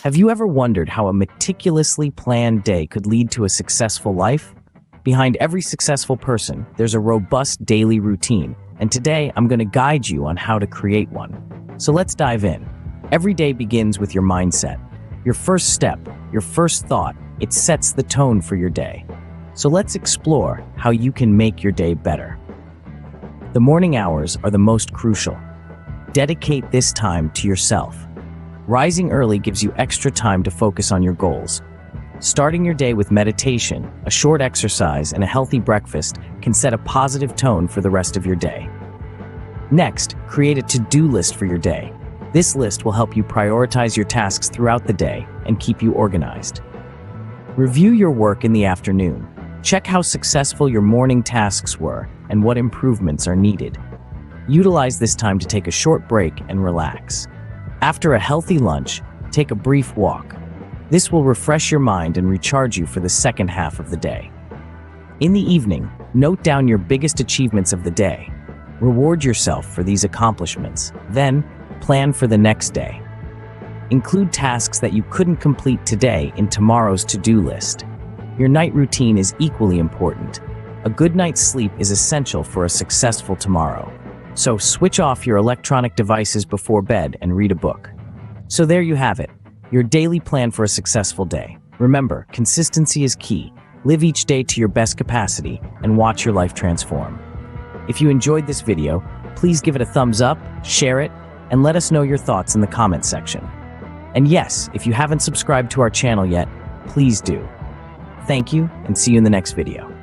Have you ever wondered how a meticulously planned day could lead to a successful life? Behind every successful person, there's a robust daily routine, and today I'm going to guide you on how to create one. So let's dive in. Every day begins with your mindset. Your first step, your first thought, it sets the tone for your day. So let's explore how you can make your day better. The morning hours are the most crucial. Dedicate this time to yourself. Rising early gives you extra time to focus on your goals. Starting your day with meditation, a short exercise, and a healthy breakfast can set a positive tone for the rest of your day. Next, create a to-do list for your day. This list will help you prioritize your tasks throughout the day and keep you organized. Review your work in the afternoon. Check how successful your morning tasks were and what improvements are needed. Utilize this time to take a short break and relax. After a healthy lunch, take a brief walk. This will refresh your mind and recharge you for the second half of the day. In the evening, note down your biggest achievements of the day. Reward yourself for these accomplishments. Then, plan for the next day. Include tasks that you couldn't complete today in tomorrow's to-do list. Your night routine is equally important. A good night's sleep is essential for a successful tomorrow. So switch off your electronic devices before bed and read a book. So there you have it, your daily plan for a successful day. Remember, consistency is key. Live each day to your best capacity and watch your life transform. If you enjoyed this video, please give it a thumbs up, share it, and let us know your thoughts in the comment section. And yes, if you haven't subscribed to our channel yet, please do. Thank you, and see you in the next video.